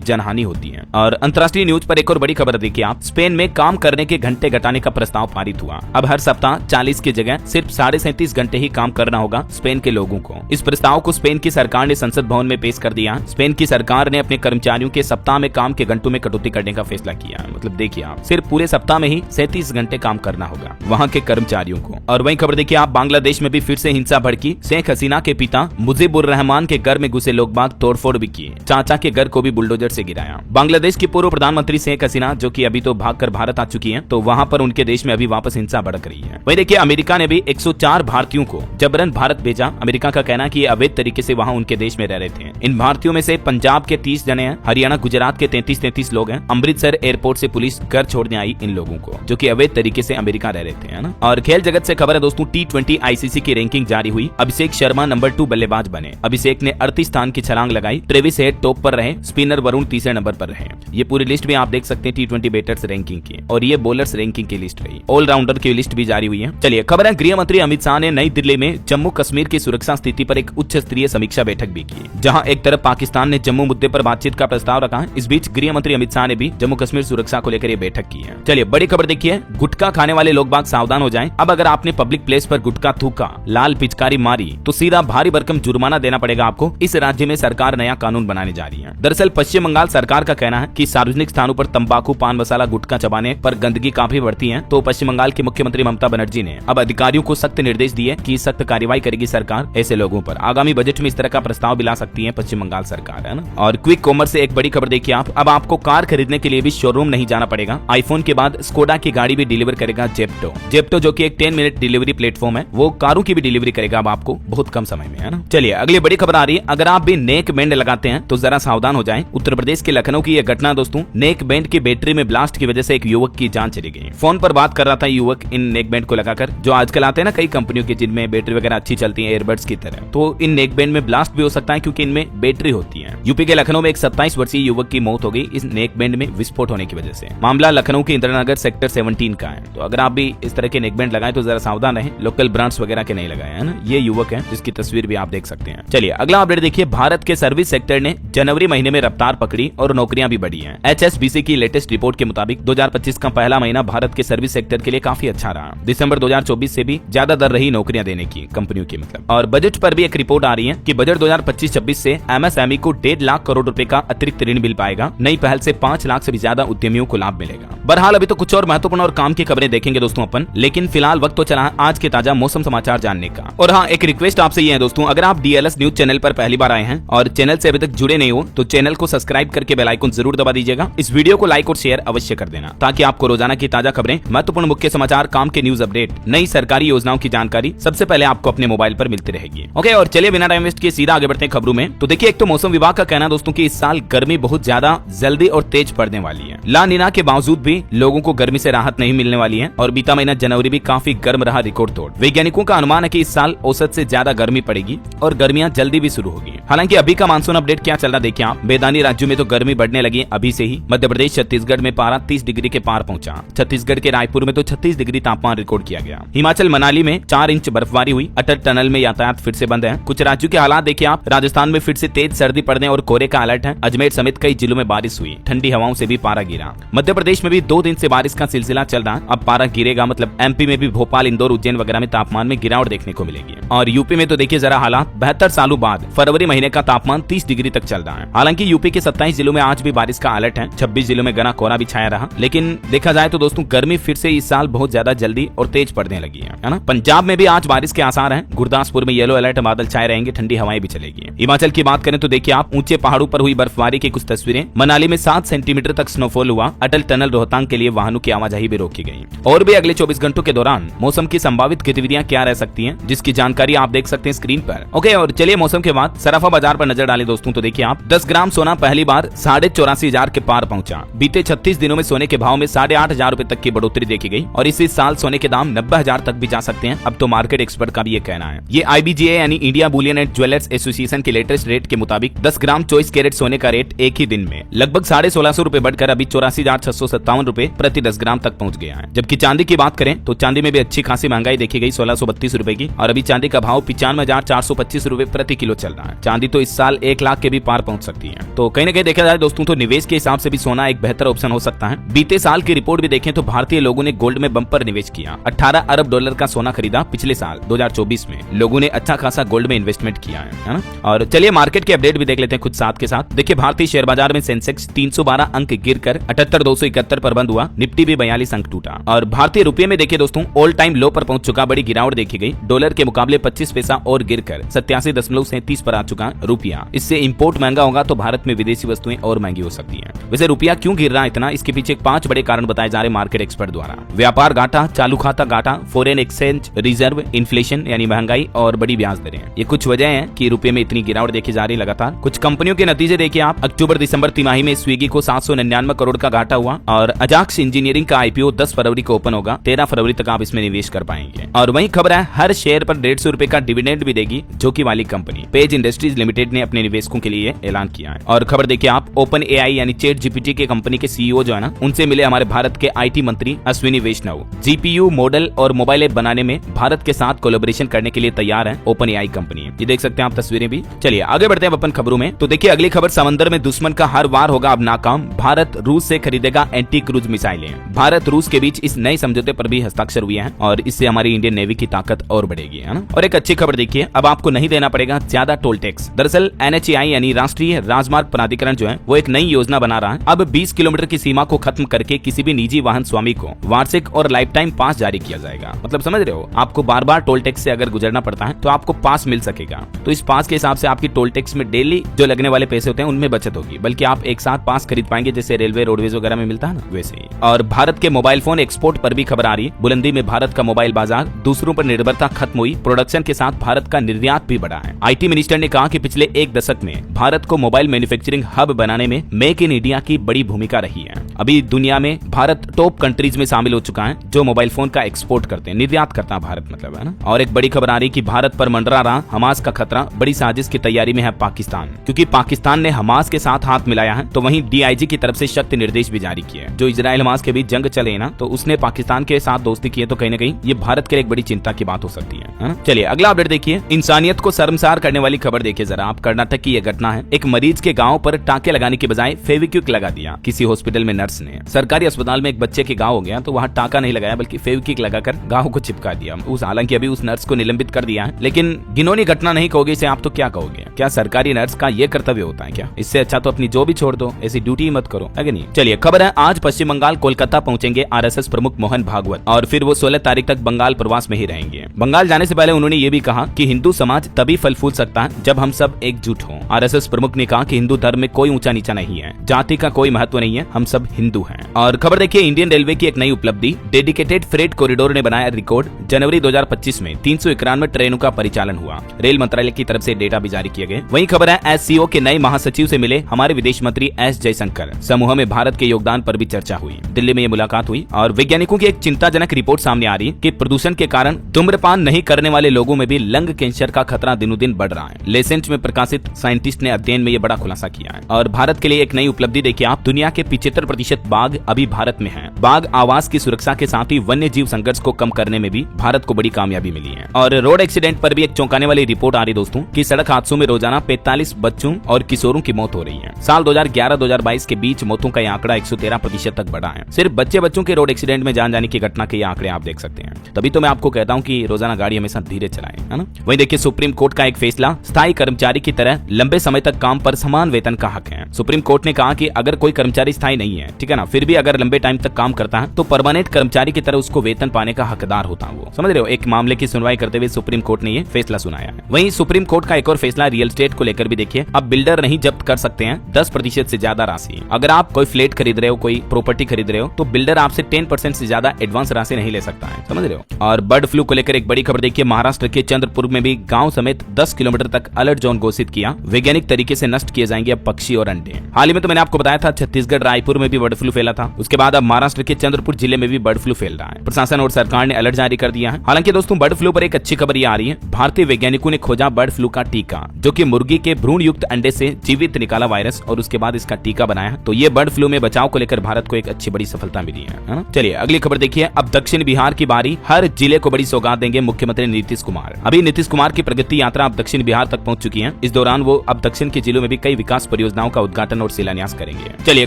जनहानि होती है। और अंतर्राष्ट्रीय न्यूज पर एक और बड़ी खबर देखिए आप, स्पेन में काम करने के घंटे घटाने का प्रस्ताव पारित हुआ। अब हर सप्ताह 40 की जगह सिर्फ 37.5 घंटे ही काम करना होगा स्पेन के लोगों को। इस प्रस्ताव को स्पेन की सरकार ने संसद भवन में पेश कर दिया। स्पेन की सरकार ने अपने कर्मचारियों के सप्ताह में काम के घंटों में कटौती करने का फैसला किया। मतलब देखिए आप, सिर्फ पूरे सप्ताह में ही 37 घंटे काम करना होगा वहाँ के कर्मचारियों को। और वही खबर देखिए आप, बांग्लादेश में भी फिर से हिंसा भड़की। शेख हसीना के पिता मुजीबुर रहमान के घर में घुसे लोग बाग तोड़फोड़ भी किए। चाचा के घर को भी बुलडोजर से गिराया। बांग्लादेश की पूर्व प्रधानमंत्री शेख हसीना, जो कि अभी तो भागकर भारत आ चुकी हैं, तो वहां पर उनके देश में अभी वापस हिंसा भड़क रही है। वही देखिए, अमेरिका ने भी 104 भारतीयों को जबरन भारत भेजा। अमेरिका का कहना है कि ये अवैध तरीके से वहां उनके देश में रह रहे थे। इन भारतीयों में से पंजाब के 30 जने हैं, हरियाणा गुजरात के 33 लोग हैं। अमृतसर एयरपोर्ट से पुलिस घर छोड़ने आई इन लोगों को, जो कि अवैध तरीके से अमेरिका रह रहे थे, है ना। और खेल जगत से खबर है दोस्तों, T20 ICC की रैंकिंग जारी हुई। अभिषेक शर्मा नंबर 2 बल्लेबाज बने। अभिषेक ने 38 स्थान की छलांग लगाई। ट्रेविस हेड टॉप पर रहे। स्पिनर वरुण तीसरे नंबर पर रहे। ये पूरी लिस्ट भी आप देख सकते हैं T20 बैटर्स रैंकिंग की, और ये बॉलर्स रैंकिंग की लिस्ट रही। ऑलराउंडर की लिस्ट भी जारी हुई है। चलिए खबर है, गृह मंत्री अमित शाह ने नई दिल्ली में जम्मू कश्मीर की सुरक्षा स्थिति पर एक उच्च स्तरीय समीक्षा बैठक भी की, जहां एक तरफ पाकिस्तान ने जम्मू मुद्दे पर बातचीत का प्रस्ताव रखा। इस बीच गृह मंत्री अमित शाह ने भी जम्मू कश्मीर सुरक्षा को लेकर ये बैठक की है। चलिए बड़ी खबर देखिए, गुटखा खाने वाले लोग बाग सावधान हो जाएं। अब अगर आपने पब्लिक प्लेस पर गुटखा थूका, लाल पिचकारी मारी, तो सीधा भारी भरकम जुर्माना देना पड़ेगा आपको। इस राज्य में सरकार नया कानून बनाने जा रही है। दरअसल पश्चिम बंगाल सरकार का कहना है कि सार्वजनिक स्थानों पर तंबाकू, पान मसाला, गुटखा चबाने पर गंदगी काफी बढ़ती है। तो पश्चिम बंगाल की मुख्यमंत्री ममता बनर्जी ने अब अधिकारियों को सख्त निर्देश दिए कि सख्त कार्रवाई करेगी सरकार ऐसे लोगों पर। आगामी बजट में इस तरह का प्रस्ताव भी ला सकती है पश्चिम बंगाल सरकार, है ना। और क्विक कॉमर्स से एक बड़ी खबर देखिए आप, अब आपको कार खरीदने के लिए भी शोरूम नहीं जाना पड़ेगा। आईफोन के बाद स्कोडा की गाड़ी भी डिलीवर करेगा जेप्टो, जो कि एक 10 मिनट डिलीवरी प्लेटफॉर्म है, वो कारों की भी डिलीवरी करेगा अब आपको बहुत कम समय में, है ना। चलिए अगली बड़ी खबर आ रही है, अगर आप भी नेक बैंड लगाते हैं तो जरा सावधान हो जाएं। उत्तर प्रदेश के लखनऊ की यह घटना दोस्तों, नेक बैंड की बैटरी में ब्लास्ट की वजह से एक युवक की जान चली गई। फोन पर बात कर रहा था युवक इन नेक बैंड को लगाकर, जो आजकल आते हैं ना कई कंपनियों के, जिनमें बैटरी वगैरह अच्छी चलती है एयरबड्स की तरह। तो इन नेक बैंड में ब्लास्ट भी हो सकता है क्योंकि इनमें बैटरी होती है। यूपी के लखनऊ में एक 27 वर्षीय युवक की मौत हो गई इस नेक बैंड में विस्फोट होने की वजह से। मामला लखनऊ के इंदिरानगर सेक्टर 17 का है। तो अगर आप भी इस तरह के नेक बैंड लगाएं तो जरा सावधान रहें, लोकल ब्रांड्स वगैरह के नहीं लगाए, है ना। ये युवक है जिसकी तस्वीर भी आप देख सकते हैं। चलिए अगला अपडेट देखिए, भारत के सर्विस सेक्टर ने जनवरी महीने में रफ्तार पकड़ी और नौकरियां भी बढ़ी हैं। HSBC की लेटेस्ट रिपोर्ट के मुताबिक 2025 का पहला महीना भारत के सर्विस सेक्टर के लिए काफी अच्छा रहा। दिसंबर 2024 से भी ज्यादा दर रही नौकरियां देने की कंपनियों की, मतलब। और बजट पर भी एक रिपोर्ट आ रही है कि बजट 2025-26 से MSME को 1.5 लाख करोड़ रुपए का अतिरिक्त ऋण मिल पाएगा। नई पहल से 5 लाख से भी ज्यादा उद्यमियों को लाभ मिलेगा। बहरहाल अभी तो कुछ और महत्वपूर्ण और काम की खबरें देखेंगे दोस्तों अपन, लेकिन फिलहाल वक्त तो चला आज के ताजा मौसम समाचार जानने का। और हाँ, एक रिक्वेस्ट आपसे ये है दोस्तों, अगर आप DLS न्यूज चैनल पर पहली बार आए हैं और चैनल से अभी तक जुड़े नहीं हो तो चैनल को सब्सक्राइब करके बेल आइकन जरूर दबा दीजिएगा। इस वीडियो को लाइक और शेयर अवश्य कर देना ताकि आपको रोजाना की ताजा खबरें, महत्वपूर्ण मुख्य समाचार, काम के न्यूज अपडेट, नई सरकारी योजनाओं की जानकारी सबसे पहले आपको अपने मोबाइल पर मिलती रहेगी। ओके, और चलिए बिना टाइम वेस्ट किए सीधा आगे बढ़ते हैं खबरों में। तो देखिए, एक तो मौसम विभाग का कहना दोस्तों कि इस साल गर्मी बहुत ज्यादा जल्दी और तेज पड़ने वाली है। ला नीना के बावजूद भी लोगों को गर्मी से राहत नहीं मिलने वाली है और बीता महीना जनवरी भी काफी गर्म रहा, रिकॉर्ड तोड़। वैज्ञानिकों का अनुमान है कि इस साल औसत से ज्यादा गर्मी पड़ेगी और गर्मियां जल्दी भी शुरू होगी। हालांकि अभी का मानसून अपडेट क्या चल रहा देखिए आप, मैदानी राज्यों में तो गर्मी बढ़ने लगी अभी से ही। मध्य प्रदेश छत्तीसगढ़ में पारा 30 डिग्री के पार पहुंचा। छत्तीसगढ़ के रायपुर में तो 36 डिग्री तापमान रिकॉर्ड किया गया। हिमाचल मनाली में 4 इंच बर्फबारी हुई। अटल टनल में यातायात फिर से बंद है। कुछ राज्यों के हालात देखिए आप, राजस्थान में फिर से तेज सर्दी पड़ने और कोहरे का अलर्ट है। अजमेर समेत कई जिलों में बारिश हुई। ठंडी हवाओं से भी पारा गिरा। मध्य प्रदेश में भी 2 दिन से बारिश का सिलसिला चल रहा। अब पारा गिरेगा, मतलब MP में भी भोपाल, इंदौर, उज्जैन वगैरह में तापमान में गिरावट देखने को मिलेगी। और यूपी में तो देखिए जरा हालात, 72 सालों बाद फरवरी महीने का तापमान 30 डिग्री तक चल रहा है। हालांकि यूपी के 27 जिलों में आज भी बारिश का अलर्ट है। 26 जिलों में घना कोहरा भी छाया रहा। लेकिन देखा जाए तो दोस्तों गर्मी फिर से इस साल बहुत ज्यादा जल्दी और तेज पड़ने लगी है ना। पंजाब में भी आज बारिश के आसार हैं। गुरदासपुर में येलो अलर्ट, बादल छाए रहेंगे, ठंडी हवाएं भी चलेगी। हिमाचल की बात करें तो देखिए आप, ऊंचे पहाड़ों पर हुई बर्फबारी की कुछ तस्वीरें। मनाली में 7 सेंटीमीटर तक स्नोफॉल हुआ। अटल टनल रोहतांग के लिए वाहनों की आवाजाही भी रोकी गई। और भी अगले 24 घंटों के दौरान मौसम की संभावित गतिविधियां क्या रह सकती हैं, जिसकी जानकारी आप देख सकते हैं स्क्रीन पर। ओके, और चलिए मौसम के बाद सराफा बाजार पर नजर डालें दोस्तों। तो देखिए आप, 10 ग्राम सोना पहली बार 84,500 के पार पहुंचा। बीते 36 दिनों में सोने के भाव में 8,500 रुपए तक की बढ़ोतरी देखी गई और इसी साल सोने के दाम 90,000 तक भी जा सकते हैं। अब तो मार्केट एक्सपर्ट का भी ये कहना है। ये IBGA यानी India Boolean and jewellers association के लेटेस्ट रेट के मुताबिक 10 ग्राम 24 कैरेट सोने का रेट एक ही दिन में लगभग 1650 रुपए बढ़कर अभी 84,657 रुपए प्रति 10 ग्राम तक पहुंच गया है। जबकि चांदी की बात करें तो चांदी में भी अच्छी खासी महंगाई देखी गई। 1600 432 रुपए की। और अभी चांदी का भाव 95,425 रुपए प्रति किलो चल रहा है। चांदी तो इस साल 1 लाख के भी पार पहुंच सकती है। तो कहीं ना कहीं देखा जाए दोस्तों तो निवेश के हिसाब से भी सोना एक बेहतर ऑप्शन हो सकता है। बीते साल की रिपोर्ट भी देखें तो भारतीय लोगों ने गोल्ड में बम्पर निवेश किया। 18 अरब डॉलर का सोना खरीदा पिछले साल 2024 में। लोगों ने अच्छा खासा गोल्ड में इन्वेस्टमेंट किया है ना। और चलिए मार्केट के अपडेट भी देख लेते हैं खुद साथ के साथ। देखिए भारतीय शेयर बाजार में सेंसेक्स 312 अंक गिरकर 78,271 पर बंद हुआ। निफ्टी भी 42 अंक टूटा। और भारतीय रुपये में देखिए दोस्तों ऑल टाइम लो पर पहुंच चुका, बड़ी गिरावट देखी गई। डॉलर के मुकाबले 25 पैसा और गिरकर 87.37 पर आ चुका रुपया। इससे इंपोर्ट महंगा होगा तो भारत में विदेशी वस्तुएं और महंगी हो सकती हैं। वैसे रुपया क्यों गिर रहा है इतना, इसके पीछे 5 बड़े कारण बताए जा रहे मार्केट एक्सपर्ट द्वारा। व्यापार घाटा, चालू खाता घाटा, फॉरेन एक्सचेंज रिजर्व, इन्फ्लेशन यानी महंगाई और बड़ी ब्याज दरें। ये कुछ वजह है कि रुपये में इतनी गिरावट देखी जा रही लगातार। कुछ कंपनियों के नतीजे देखिए आप। अक्टूबर दिसंबर तिमाही में स्विगी को 799 करोड़ का घाटा हुआ। और अजाक्स इंजीनियरिंग का आईपीओ 10 फरवरी को ओपन होगा। 13 फरवरी तक आप इसमें निवेश कर पाएंगे। और वही खबर है हर शेयर पर 150 रुपए का डिविडेंड भी देगी जोकी वाली कंपनी पेज इंडस्ट्रीज लिमिटेड ने अपने निवेशकों के लिए ऐलान किया है। और खबर देखिए आप ओपन एआई यानी चैट जीपीटी के कंपनी के सीईओ जो है ना, उनसे मिले हमारे भारत के आईटी मंत्री अश्विनी वैष्णव। जीपीयू मॉडल और मोबाइल ऐप बनाने में भारत के साथ कोलैबोरेशन करने के लिए तैयार है ओपन एआई कंपनी। ये देख सकते हैं आप तस्वीरें भी। चलिए आगे बढ़ते हैं अपन खबरों में। तो देखिए अगली खबर, समंदर में दुश्मन का हर वार होगा अब नाकाम। भारत रूस से खरीदेगा एंटी क्रूज मिसाइलें। भारत रूस के बीच इस नए समझौते पर भी हस्ताक्षर हुए हैं और इससे हमारी इंडियन नेवी की ताकत और बढ़ेगी, है ना। और एक अच्छी खबर देखिए, अब आपको नहीं देना पड़ेगा ज्यादा टोल टैक्स। दरअसल एनएचएआई यानी राष्ट्रीय राजमार्ग प्राधिकरण जो है वो एक नई योजना बना रहा है। अब 20 किलोमीटर की सीमा को खत्म करके किसी भी निजी वाहन स्वामी को वार्षिक और लाइफ टाइम पास जारी किया जाएगा। मतलब समझ रहे हो, आपको बार बार टोल टैक्स से अगर गुजरना पड़ता है तो आपको पास मिल सकेगा। तो इस पास के हिसाब से आपकी टोल टैक्स में डेली जो लगने वाले पैसे होते हैं उनमें बचत होगी, बल्कि आप एक साथ पास खरीद पाएंगे जैसे रेलवे रोडवेज वगैरह में मिलता है ना, वैसे ही। और भारत के मोबाइल फोन एक्सपोर्ट पर भी खबर आ रही है। बुलंदी में भारत का मोबाइल बाजार, दूसरों पर निर्भरता खत्म हुई, प्रोडक्शन के साथ भारत का निर्यात भी बढ़ा है। आईटी मिनिस्टर ने कहा कि पिछले 1 दशक में भारत को मोबाइल मैन्युफैक्चरिंग हब बनाने में मेक इन इंडिया की बड़ी भूमिका रही है। अभी दुनिया में भारत टॉप कंट्रीज में शामिल हो चुका है जो मोबाइल फोन का एक्सपोर्ट करते हैं, निर्यात करता है भारत, मतलब है ना। और एक बड़ी खबर आ रही कि भारत पर मंडरा रहा हमास का खतरा, बड़ी साजिश की तैयारी में है पाकिस्तान। क्योंकि पाकिस्तान ने हमास के साथ हाथ मिलाया है तो वहीं डीआईजी की तरफ से शक्ति निर्देश भी जारी किए हैं। जो इजराइल हमास के बीच जंग चले ना, तो उसने पाकिस्तान के साथ दोस्ती की है, तो कहीं ना कहीं ये भारत के लिए एक बड़ी चिंता की बात हो सकती है। चलिए अगला अपडेट देखिए, इंसानियत को शर्मसार करने वाली खबर देखिए जरा आप। कर्नाटक की यह घटना है। एक मरीज के गांव पर टाके लगाने की बजाय फेविक्विक लगा दिया किसी हॉस्पिटल में नर्स ने। सरकारी अस्पताल में एक बच्चे के गांव हो गया तो वहां टाका नहीं लगाया बल्कि फेविक्विक लगाकर गांव को चिपका दिया। हालांकि अभी उस नर्स को निलंबित कर दिया है, लेकिन घिनौनी घटना नहीं कहोगे इसे आप तो क्या कहोगे? क्या सरकारी नर्स का ये कर्तव्य होता है क्या? इससे अच्छा तो अपनी जॉब ही छोड़ दो, ऐसी ड्यूटी मत करो, है कि नहीं। चलिए खबर है आज पश्चिम बंगाल कोलकाता पहुंचेंगे आरएसएस प्रमुख मोहन भागवत और फिर वो 16 तारीख तक बंगाल प्रवास में ही रहेंगे। बंगाल जाने से पहले उन्होंने ये भी कहा कि हिंदू समाज तभी फल फूल सकता है जब हम सब एकजुट हों। आरएसएस प्रमुख ने कहा कि हिंदू धर्म में कोई ऊंचा नीचा नहीं है, जाति का कोई महत्व नहीं है, हम सब हिंदू हैं। और खबर देखिए इंडियन रेलवे की एक नई उपलब्धि, डेडिकेटेड फ्रेट कॉरिडोर ने बनाया रिकॉर्ड। जनवरी 2025 में 391 ट्रेनों का परिचालन हुआ। रेल मंत्रालय की तरफ से डेटा भी जारी किए गए। वहीं खबर है एससीओ के नए महासचिव से मिले हमारे विदेश मंत्री एस जयशंकर। समूह में भारत के योगदान पर भी चर्चा हुई। दिल्ली में ये मुलाकात हुई और वैज्ञानिकों की एक चिंताजनक रिपोर्ट सामने आ रही है कि प्रदूषण के कारण धूम्रपान नहीं करने वाले लोगों में भी लंग कैंसर का खतरा दिनों दिन बढ़ रहा है। लेसेंट में प्रकाशित साइंटिस्ट ने अध्ययन में ये बड़ा खुलासा किया है। और भारत के लिए एक नई उपलब्धि देखिए आप, दुनिया के 75% बाघ अभी भारत में हैं। बाघ आवास की सुरक्षा के साथ ही वन्य जीव संघर्ष को कम करने में भी भारत को बड़ी कामयाबी मिली है। और रोड एक्सीडेंट पर भी एक चौंकाने वाली रिपोर्ट आ रही दोस्तों कि सड़क हादसों में रोजाना 45 बच्चों और किशोरों की मौत हो रही है। साल 2011-2022 के बीच मौतों का आंकड़ा 113% तक बढ़ा है। सिर्फ बच्चों के रोड एक्सीडेंट में जान जाने की घटना के आंकड़े आप देख सकते हैं। तभी तो मैं आपको कहता हूँ कि रोजाना गाड़ी हमेशा धीरे चलाएं, है ना। वहीं देखिए सुप्रीम कोर्ट का एक फैसला, स्थायी कर्मचारी की तरह लंबे समय तक काम पर समान वेतन का हक है। सुप्रीम कोर्ट ने कहा कि अगर कोई कर्मचारी स्थायी नहीं है, ठीक है ना, फिर भी अगर लंबे टाइम तक काम करता है तो परमानेंट कर्मचारी की तरह उसको वेतन पाने का हकदार होता है वो। समझ रहे हो, एक मामले की सुनवाई करते हुए सुप्रीम कोर्ट ने ये फैसला सुनाया है। वहीं सुप्रीम कोर्ट का एक और फैसला रियल एस्टेट को लेकर भी देखिए, अब बिल्डर नहीं जब्त कर सकते हैं 10% से ज्यादा राशि। अगर आप कोई फ्लैट खरीद रहे हो, कोई प्रॉपर्टी खरीद रहे हो, तो बिल्डर आपसे 10% से ज्यादा एडवांस राशि नहीं ले सकता है। समझ रहे हो। और बर्ड फ्लू को लेकर एक बड़ी खबर देखिए, महाराष्ट्र के चंद्रपुर में भी गांव समेत 10 किलोमीटर तक अलर्ट जोन घोषित किया। वैज्ञानिक तरीके से नष्ट किए जाएंगे अब पक्षी और अंडे। हाल ही में तो मैंने आपको बताया था छत्तीसगढ़ रायपुर में भी बर्ड फ्लू फैला था। उसके बाद अब महाराष्ट्र के चंद्रपुर जिले में भी बर्ड फ्लू फैल रहा है। प्रशासन और सरकार ने अलर्ट जारी कर दिया है। हालांकि दोस्तों बर्ड फ्लू पर एक अच्छी खबर ये आ रही है, भारतीय वैज्ञानिकों ने खोजा बर्ड फ्लू का टीका, जो कि मुर्गी के भ्रूण युक्त अंडे से जीवित निकाला वायरस और उसके बाद इसका टीका बनाया। तो ये बर्ड फ्लू में बचाव को लेकर भारत को एक अच्छी बड़ी सफलता मिली है ना। चलिए अगली खबर देखिए, अब दक्षिण बिहार की बारी, हर जिले को बड़ी बड़ी सौगात देंगे मुख्यमंत्री नीतीश कुमार। अभी नीतीश कुमार की प्रगति यात्रा अब दक्षिण बिहार तक पहुंच चुकी है। इस दौरान वो अब दक्षिण के जिलों में भी कई विकास परियोजनाओं का उद्घाटन और शिलान्यास करेंगे। चलिए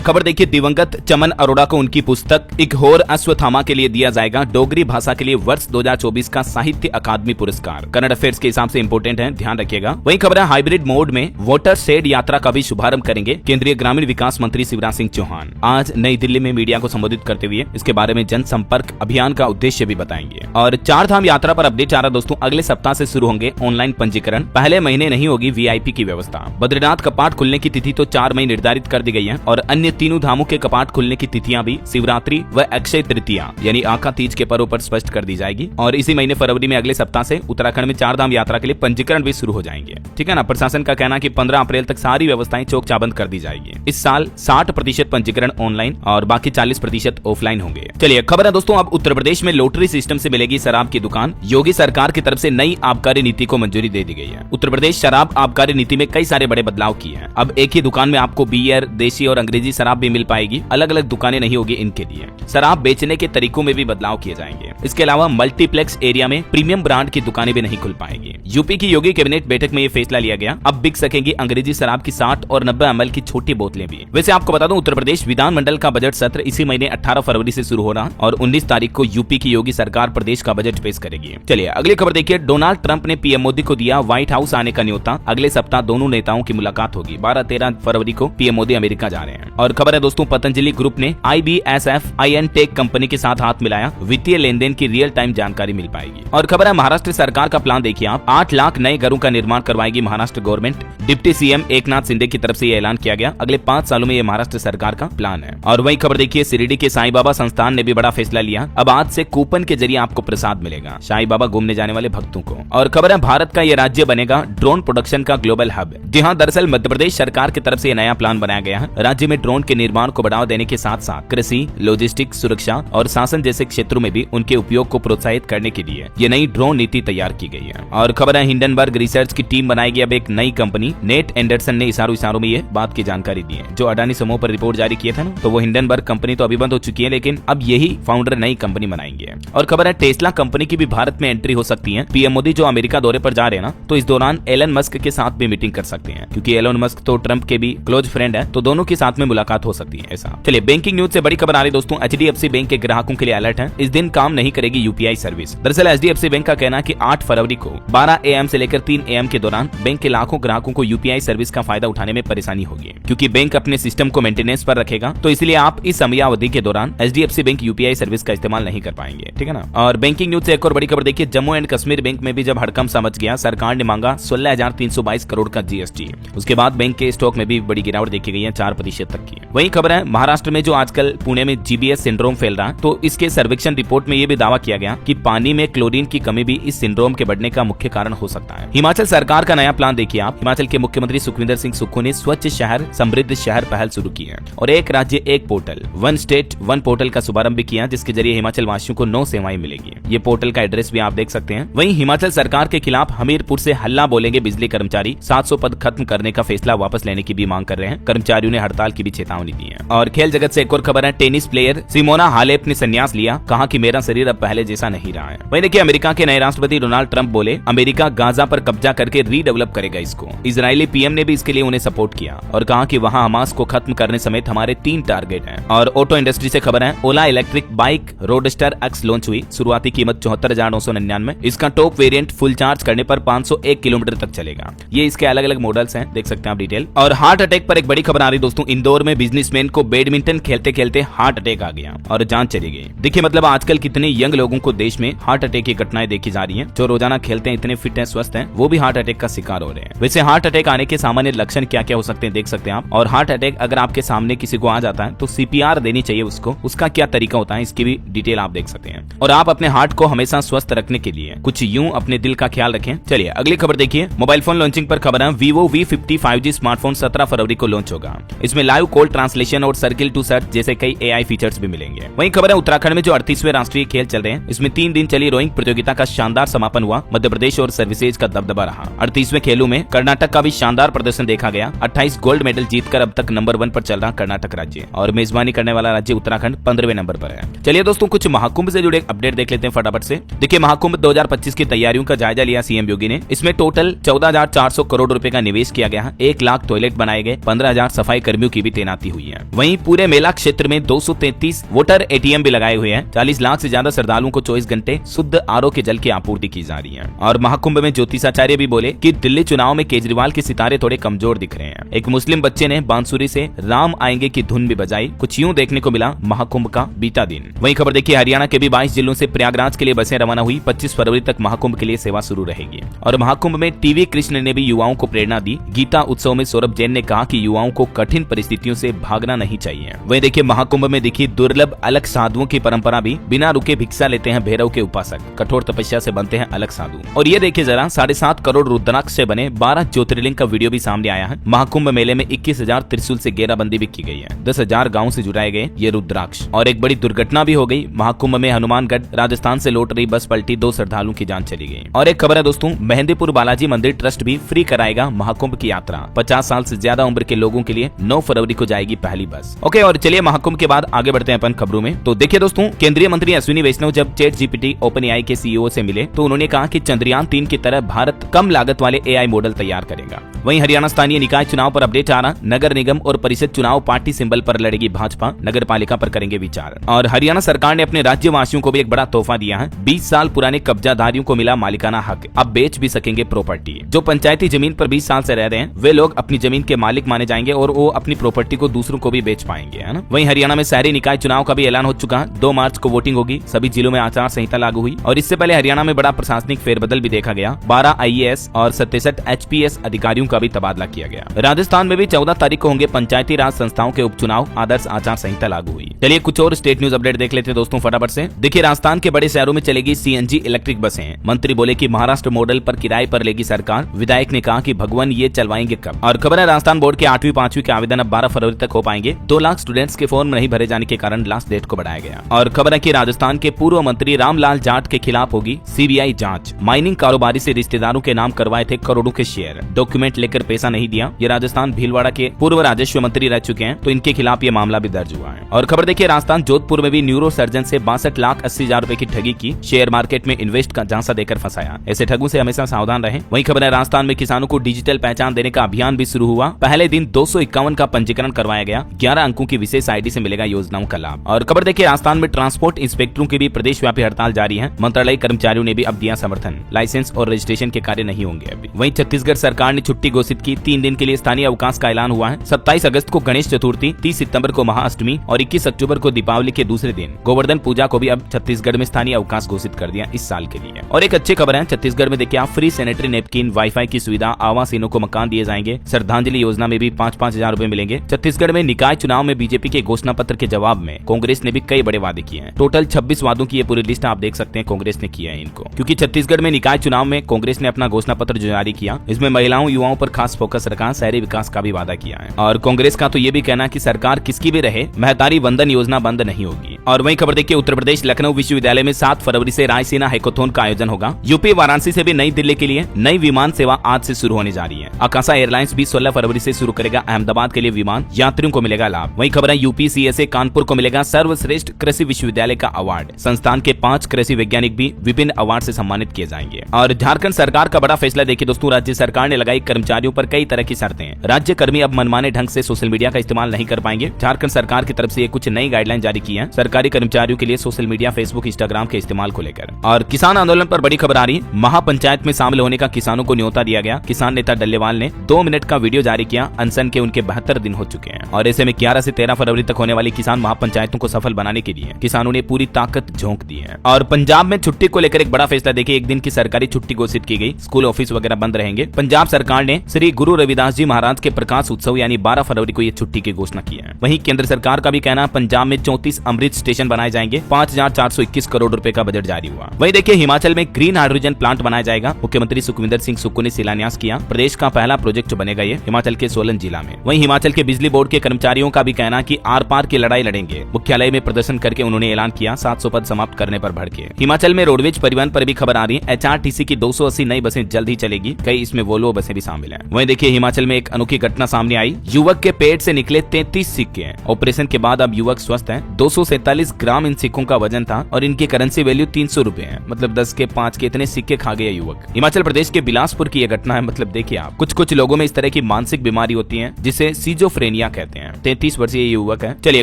खबर देखिए, दिवंगत चमन अरोड़ा को उनकी पुस्तक एक होर अश्वत्थामा के लिए दिया जाएगा डोगरी भाषा के लिए वर्ष 2024 का साहित्य अकादमी पुरस्कार। करंट अफेयर्स के हिसाब से इंपोर्टेंट है, ध्यान रखिएगा। वही खबर है, हाइब्रिड मोड में वोटर शेड यात्रा का भी शुभारंभ करेंगे केंद्रीय ग्रामीण विकास मंत्री शिवराज सिंह चौहान। आज नई दिल्ली में मीडिया को संबोधित करते हुए इसके बारे में जनसंपर्क अभियान का उद्देश्य भी बताएंगे। और चार धाम यात्रा पर अपडेट आ रहा दोस्तों, अगले सप्ताह से शुरू होंगे ऑनलाइन पंजीकरण। पहले महीने नहीं होगी वीआईपी की व्यवस्था। बद्रीनाथ कपाट खुलने की तिथि तो 4 मई निर्धारित कर दी गई है और अन्य तीनों धामों के कपाट खुलने की तिथियां भी शिवरात्रि व अक्षय तृतीया यानी आका तीज के पर्व पर स्पष्ट कर दी जाएगी। और इसी महीने फरवरी में अगले सप्ताह से उत्तराखंड में 4 धाम यात्रा के लिए पंजीकरण भी शुरू हो जाएंगे। ठीक है ना। प्रशासन का कहना कि 15 अप्रैल तक सारी व्यवस्थाएं चौक चाबंद कर दी जाएगी। इस साल 60% पंजीकरण ऑनलाइन और बाकी 40% ऑफलाइन होंगे। चलिए खबर है दोस्तों, अब उत्तर प्रदेश में लॉटरी सिस्टम से मिलेगी शराब की दुकान। योगी सरकार की तरफ से नई आबकारी नीति को मंजूरी दे दी गई है। उत्तर प्रदेश शराब आबकारी नीति में कई सारे बड़े बदलाव किए हैं। अब एक ही दुकान में आपको बियर, देशी और अंग्रेजी शराब भी मिल पाएगी। अलग अलग दुकानें नहीं होगी इनके लिए। शराब बेचने के तरीकों में भी बदलाव किए जाएंगे। इसके अलावा मल्टीप्लेक्स एरिया में प्रीमियम ब्रांड की दुकानें भी नहीं खुल पाएगी। यूपी की योगी कैबिनेट बैठक में ये फैसला लिया गया। अब बिक सकेंगी अंग्रेजी शराब की 60 और 90 ml की छोटी बोतलें भी। वैसे आपको बता दूं, उत्तर प्रदेश विधानमंडल का बजट सत्र इसी महीने 18 फरवरी से शुरू हो रहा और 19 तारीख को यूपी की योगी सरकार प्रदेश का बजट पेश करेगी। चलिए अगली खबर देखिए, डोनाल्ड ट्रंप ने पीएम मोदी को दिया व्हाइट हाउस आने का न्योता। अगले सप्ताह दोनों नेताओं की मुलाकात होगी। 12-13 फरवरी को पीएम मोदी अमेरिका जा रहे हैं। और खबर है दोस्तों, पतंजलि ग्रुप ने IBSF टेक कंपनी के साथ हाथ मिलाया। वित्तीय लेन देन की रियल टाइम जानकारी मिल पाएगी। और खबर है, महाराष्ट्र सरकार का प्लान देखिए आप, 8 लाख नए घरों का निर्माण करवाएगी Maharashtra government. Deputy CM Eknath Shinde की तरफ से यह ऐलान किया गया। अगले 5 सालों में यह महाराष्ट्र सरकार का प्लान है। और वही खबर देखिए, शिरडी के साईं बाबा संस्थान ने भी बड़ा फैसला लिया। अब आज से कूपन के जरिए आपको प्रसाद मिलेगा साईं बाबा घूमने जाने वाले भक्तों को। और खबर है, भारत का यह राज्य बनेगा ड्रोन प्रोडक्शन का ग्लोबल हब। जी हाँ, दरअसल मध्य प्रदेश सरकार की तरफ से नया प्लान बनाया गया है। राज्य में ड्रोन के निर्माण को बढ़ावा देने के साथ साथ कृषि, लॉजिस्टिक्स, सुरक्षा और शासन जैसे क्षेत्रों में भी उनके उपयोग को प्रोत्साहित करने के लिए ये नई ड्रोन नीति तैयार की गई है। और खबर है, हिंडनबर्ग रिसर्च की टीम बनाएगी अब एक नई कंपनी। नेट एंडरसन ने इशारों में ये बात की जानकारी दी है। जो अडानी समूह पर रिपोर्ट जारी किए थे ना, तो वो हिंडनबर्ग कंपनी तो अभी बंद हो चुकी है, लेकिन अब यही फाउंडर नई कंपनी बनाएंगे। और खबर है, टेस्ला कंपनी की भी भारत में एंट्री हो सकती है। पीएम मोदी जो अमेरिका दौरे पर जा रहे हैं ना, तो इस दौरान एलन मस्क के साथ भी मीटिंग कर सकते हैं, क्योंकि एलन मस्क तो ट्रंप के भी क्लोज फ्रेंड है, तो दोनों के साथ में मुलाकात हो सकती है ऐसा। चलिए बैंकिंग न्यूज से बड़ी खबर आ रही दोस्तों, HDFC बैंक के ग्राहकों के लिए अलर्ट है। इस दिन काम नहीं करेगी यूपीआई सर्विस। दरअसल HDFC बैंक का कहना है कि 8 फरवरी को 12 AM से लेकर 3 AM के दौरान बैंक के लाखों ग्राहकों को यूपीआई सर्विस का फायदा उठाने में परेशानी होगी, क्योंकि बैंक अपने सिस्टम को मेंटेनेंस पर रखेगा। तो इसलिए आप इस समयावधि के दौरान HDFC बैंक यूपीआई सर्विस का इस्तेमाल नहीं कर पाएंगे। ठीक है ना। और बैंकिंग न्यूज से एक और बड़ी खबर देखिए, जम्मू एंड कश्मीर बैंक में भी जब हड़कंप समझ गया, सरकार ने मांगा 16,322 करोड़ का GST। उसके बाद बैंक के स्टॉक में भी बड़ी गिरावट देखी गई है, 4% तक की। वही खबर है, महाराष्ट्र में जो आजकल पुणे में GBS सिंड्रोम फैल रहा है, तो इसके सर्वेक्षण रिपोर्ट में यह भी दावा किया गया कि पानी में क्लोरीन की कमी भी इस सिंड्रोम के बढ़ने का मुख्य कारण हो सकता है। हिमाचल सरकार का नया प्लान देखिए आप। हिमाचल के मुख्यमंत्री सुखविंदर सिंह सुक्खू ने स्वच्छ शहर समृद्ध शहर पहल शुरू की है और एक राज्य एक portal, one state one portal का शुभारंभ भी किया, जिसके जरिए हिमाचल वासियों को 9 सेवाएं मिलेगी। ये पोर्टल का एड्रेस भी आप देख सकते हैं। वहीं हिमाचल सरकार के खिलाफ हमीरपुर से हल्ला बोलेंगे बिजली कर्मचारी। 700 पद खत्म करने का फैसला वापस लेने की भी मांग कर रहे हैं। कर्मचारियों ने हड़ताल की भी चेतावनी दी है। और खेल जगत से एक और खबर है, टेनिस प्लेयर सिमोना हालेप ने संन्यास लिया। कहा कि मेरा शरीर अब पहले जैसा नहीं रहा है। वहीं देखिए, अमेरिका के नए राष्ट्रपति डोनाल्ड ट्रंप बोले अमेरिका गाजा पर कब्जा करके रीडेवलप करेगा इसको। इजरायली पीएम ने भी इसके लिए उन्हें सपोर्ट किया और कहा कि वहां हमास को खत्म करने समेत हमारे 3 टारगेट हैं। और ऑटो इंडस्ट्री से खबर है, Ola electric bike roadster X launch हुई। शुरुआती कीमत 74,999। इसका टॉप वेरिएंट फुल चार्ज करने पर 501 किलोमीटर तक चलेगा। ये इसके अलग अलग मॉडल्स हैं, देख सकते हैं आप डिटेल। और हार्ट अटैक पर एक बड़ी खबर आ रही दोस्तों, इंदौर में बिजनेसमैन को बैडमिंटन खेलते खेलते हार्ट अटैक आ गया और जान चली गई। देखिए मतलब आजकल कितने यंग लोगों को देश में हार्ट अटैक की घटनाएं देखी जा रही हैं। जो रोजाना खेलते हैं, इतने फिट हैं, स्वस्थ हैं, वो भी हार्ट अटैक का शिकार हो रहे हैं। वैसे हार्ट अटैक आने के सामान्य लक्षण क्या क्या हो सकते हैं देख सकते हैं आप। और हार्ट अटैक अगर आपके सामने किसी को आ जाता है तो CPR देनी चाहिए उसको। उसका क्या तरीका होता है इसकी भी डिटेल आप देख सकते हैं। और आप अपने हार्ट को हमेशा स्वस्थ रखने के लिए कुछ यूं अपने दिल का ख्याल रखें। चलिए अगली खबर देखिए, मोबाइल फोन लॉन्चिंग पर खबर है। Vivo V50 5G स्मार्टफोन 17 फरवरी को लॉन्च होगा। इसमें लाइव कॉल ट्रांसलेशन और सर्किल टू सर्च जैसे कई AI फीचर्स भी मिलेंगे। वहीं खबर है, उत्तराखंड में जो 38वें राष्ट्रीय खेल चल रहे हैं, इसमें 3 दिन चली रोइंग प्रतियोगिता का शानदार समापन हुआ। मध्य प्रदेश और सर्विसेज का दबदबा रहा। 38वें खेलों में कर्नाटक का भी शानदार प्रदर्शन देखा गया। 28 गोल्ड मेडल जीतकर अब तक नंबर 1 पर चल रहा कर्नाटक राज्य और मेजबानी करने वाला राज्य उत्तराखंड 15वें नंबर पर है। चलिए दोस्तों, कुछ महाकुंभ से जुड़े अपडेट देख लेते हैं फटाफट से। देखिए महाकुंभ 2025 की तैयारियों का जायजा लिया सीएम योगी ने। इसमें टोटल 14,400 करोड़ रुपए का निवेश किया गया है। 1 लाख टॉयलेट बनाए गए, 15,000 सफाई कर्मियों की भी तैनाती हुई है। वहीं पूरे मेला क्षेत्र में 233 वोटर एटीएम भी लगाए हुए हैं। 40 लाख से ज्यादा श्रद्धालुओं को 24 घंटे शुद्ध आरओ के जल की आपूर्ति की जा रही है। और महाकुंभ में ज्योतिषाचार्य भी बोले कि दिल्ली चुनाव में केजरीवाल के सितारे थोड़े कमजोर दिख रहे हैं। एक मुस्लिम बच्चे ने बांसुरी से राम आएंगे की धुन भी बजाई। कुछ यूं देखने को मिला महाकुंभ का बीता दिन। वहीं खबर देखिए हरियाणा के भी 22 जिलों से प्रयागराज के लिए बसें रवाना हुई। 25 फरवरी तक महाकुंभ के लिए सेवा शुरू रहेगी। और महाकुंभ में टीवी कृष्ण ने भी युवाओं को प्रेरणा दी। गीता उत्सव में सौरभ जैन ने कहा कि युवाओं को कठिन परिस्थितियों से भागना नहीं चाहिए। वहीं देखिए महाकुंभ में देखिए दुर्लभ अलग साधुओं की परंपरा भी। बिना रुके भिक्षा लेते हैं भैरव के उपासक, कठोर तपस्या से बनते हैं अलग साधु। और ये देखिए जरा 7.5 करोड़ रुद्राक्ष से बने 12 ज्योतिर्लिंग का वीडियो भी सामने आया है। महाकुंभ मेले में 21,000 त्रिशूल से घेराबंदी भी की गई है। 10,000 गाँव से जुटाए गए ये रुद्राक्ष। और एक बड़ी दुर्घटना भी हो गई। महाकुंभ में हनुमानगढ़ राजस्थान से लौट रही बस पलटी, 2 श्रद्धालुओं की जान चली गई। और एक खबर है दोस्तों, मेहंदीपुर बालाजी मंदिर ट्रस्ट भी फ्री कराएगा महाकुंभ की यात्रा। 50 साल से ज्यादा उम्र के लोगों के लिए 9 फरवरी को जाएगी पहली बस। ओके, और चलिए महाकुंभ के बाद आगे बढ़ते हैं अपन खबरों में। तो देखिए दोस्तों, केंद्रीय मंत्री अश्विनी वैष्णव जब ChatGPT OpenAI के CEO से मिले तो उन्होंने कहा कि चंद्रयान 3 की तरह भारत कम लागत वाले AI मॉडल तैयार करेगा। वहीं हरियाणा स्थानीय निकाय चुनाव पर अपडेट आ रहा। नगर निगम और परिषद चुनाव पार्टी सिंबल पर लड़ेगी भाजपा, नगर पालिका पर करेंगे विचार। और हरियाणा सरकार ने अपने राज्यवासियों को भी एक बड़ा तोहफा दिया है। 20 साल पुराने कब्जाधारियों को मिला मालिकाना हक, अब बेच भी सकेंगे प्रॉपर्टी। जो पंचायती जमीन पर 20 साल से रह रहे हैं वे लोग अपनी जमीन के मालिक माने जाएंगे और वो अपनी प्रॉपर्टी को दूसरों को भी बेच पाएंगे, है ना। वहीं हरियाणा में शहरी निकाय चुनाव का भी ऐलान हो चुका है। 2 मार्च को वोटिंग होगी। सभी जिलों में आचार संहिता लागू हुई। और इससे पहले हरियाणा में बड़ा प्रशासनिक फेरबदल भी देखा गया। 12 IAS और 67 HPS अधिकारियों का भी तबादला किया गया। राजस्थान में भी 14 तारीख को होंगे पंचायती राज संस्थाओं के उपचुनाव। आदर्श आचार संहिता लागू हुई। चलिए कुछ और स्टेट न्यूज अपडेट देख लेते हैं दोस्तों फटाफट से। देखिए राजस्थान के बड़े शहरों में चलेगी CNG इलेक्ट्रिक बसें। मंत्री बोले कि महाराष्ट्र मॉडल पर किराए पर लेगी सरकार। विधायक ने कहा कि भगवान ये चलवाएंगे कब। और खबर है राजस्थान बोर्ड के 8वीं 5वीं के आवेदन अब 12 फरवरी तक हो पाएंगे। 2 लाख स्टूडेंट्स के फॉर्म नहीं भरे जाने के कारण लास्ट डेट को बढ़ाया गया। और खबर है कि राजस्थान के पूर्व मंत्री रामलाल जाट के खिलाफ होगी CBI जांच। माइनिंग कारोबारी से रिश्तेदारों के नाम करवाए थे करोड़ों के शेयर। डॉक्यूमेंट लेकर पैसा नहीं दिया। ये राजस्थान भीलवाड़ा के पूर्व राजस्व मंत्री रह चुके हैं, तो इनके खिलाफ ये मामला भी दर्ज हुआ है। और खबर देखिए राजस्थान जोधपुर में भी न्यूरो सर्जन से 62,80,000 रुपए की ठगी की। शेयर मार्केट में इन्वेस्ट का झांसा देकर फंसाया। ऐसे ठगों से हमेशा सावधान रहें। वहीं खबर है राजस्थान में किसानों को डिजिटल पहचान देने का अभियान भी शुरू हुआ। पहले दिन 251 का पंजीकरण करवाया गया। 11 अंकों की विशेष ID से मिलेगा योजनाओं का लाभ। और खबर देखिए राजस्थान में ट्रांसपोर्ट इंस्पेक्टरों की भी प्रदेश व्यापी हड़ताल जारी है। मंत्रालय कर्मचारियों ने भी अब दिया समर्थन। लाइसेंस और रजिस्ट्रेशन के कार्य नहीं होंगे अभी। वहीं छत्तीसगढ़ सरकार ने छुट्टी घोषित की। 3 दिन के लिए स्थानीय अवकाश का ऐलान हुआ है। 27 अगस्त को गणेश चतुर्थी, 30 सितंबर को महाअष्टमी और 21 अक्टूबर को दीपावली के दूसरे दिन गोवर्धन पूजा को भी अब छत्तीसगढ़ में स्थानीय अवकाश घोषित कर दिया इस साल के लिए। और एक अच्छी खबर है छत्तीसगढ़ में देखिए आप फ्री सैनिटरी नैपकिन, वाईफाई की सुविधा, आवासीनों को मकान दिए जाएंगे। श्रद्धांजलि योजना में भी 5-5 हजार रुपए मिलेंगे। छत्तीसगढ़ में निकाय चुनाव में बीजेपी के घोषणा पत्र के जवाब में कांग्रेस ने भी कई बड़े वादे किए हैं। टोटल 26 वादों की ये पूरी लिस्ट आप देख सकते हैं कांग्रेस ने किया है इनको, क्योंकि छत्तीसगढ़ में निकाय चुनाव में कांग्रेस ने अपना घोषणा पत्र जारी किया। इसमें महिलाओं युवाओं पर खास फोकस रखा, शहरी विकास का भी वादा किया है। और कांग्रेस का तो ये भी कहना कि सरकार किसकी भी रहे महतारी वंदन योजना बंद नहीं होगी। और वहीं खबर देखिए उत्तर प्रदेश लखनऊ विश्वविद्यालय में 7 फरवरी से रायसीना हैकाथॉन का आयोजन होगा। यूपी वाराणसी से भी नई दिल्ली के लिए नई विमान सेवा आज से शुरू होने जा रही है। आकाशा एयरलाइंस भी 16 फरवरी से शुरू करेगा अहमदाबाद के लिए विमान, यात्रियों को मिलेगा लाभ। वहीं खबर है UPCSA कानपुर को मिलेगा सर्वश्रेष्ठ कृषि विश्वविद्यालय का अवार्ड। संस्थान के 5 कृषि वैज्ञानिक भी विभिन्न अवार्ड से सम्मानित किए जाएंगे। और झारखंड सरकार का बड़ा फैसला देखिए दोस्तों, राज्य सरकार ने लगाई कर्मचारियों पर कई तरह की शर्तें। राज्य कर्मी अब मनमाने ढंग से सोशल मीडिया का इस्तेमाल नहीं कर पाएंगे। झारखंड सरकार की तरफ से ये कुछ नई गाइडलाइन जारी की है सरकारी कर्मचारियों के लिए सोशल मीडिया, फेसबुक, इंस्टाग्राम के इस्तेमाल को लेकर। और किसान आंदोलन पर बड़ी खबर आ रही है। महापंचायत में शामिल होने का किसानों को न्योता दिया गया। किसान नेता डल्लेवाल ने 2 मिनट का वीडियो जारी किया। अनशन के उनके 72 दिन हो चुके हैं। और ऐसे में 11 से 13 फरवरी तक होने वाली किसान महापंचायतों को सफल बनाने के लिए किसानों ने पूरी ताकत झोंक दी है। और पंजाब में छुट्टी को लेकर एक बड़ा फैसला देखिए, 1 दिन की सरकारी छुट्टी घोषित की गई। स्कूल, ऑफिस वगैरह बंद रहेंगे। पंजाब सरकार ने श्री गुरु रविदास जी महाराज के प्रकाश उत्सव यानी 12 फरवरी को ये छुट्टी की घोषणा की है। वहीं केंद्र सरकार का भी कहना, पंजाब में 34 अमृत स्टेशन बनाए जाएंगे। 5,421 करोड़ रुपए का बजट जारी हुआ। वहीं देखिए हिमाचल में ग्रीन हाइड्रोजन प्लांट बनाया जाएगा। मुख्यमंत्री सुखविंदर सिंह सुक्खू ने शिलान्यास किया। प्रदेश का पहला प्रोजेक्ट बनेगा ये हिमाचल के सोलन जिला में। वहीं हिमाचल के बिजली बोर्ड के कर्मचारियों का भी कहना कि आर पार की लड़ाई लड़ेंगे। मुख्यालय में प्रदर्शन करके उन्होंने ऐलान किया 700 पद समाप्त करने पर भड़के। हिमाचल में रोडवेज परिवहन पर भी खबर आ रही है। HRTC की 280 नई बसें जल्द ही चलेगी। कई इसमें वोल्वो बसें भी शामिल हैं। वहीं देखिए हिमाचल में एक अनोखी घटना सामने आई। युवक के पेट से निकले 33 सिक्के। ऑपरेशन के बाद अब युवक स्वस्थ है। 247 142 ग्राम इन सिक्कों का वजन था और इनकी करेंसी वैल्यू 300 रुपए है। मतलब 10 के 5 के इतने सिक्के खा गया युवक। हिमाचल प्रदेश के बिलासपुर की यह घटना है। मतलब देखिए आप, कुछ लोगों में इस तरह की मानसिक बीमारी होती है जिसे सीजोफ्रेनिया कहते हैं। 33 वर्षीय युवक है। चलिए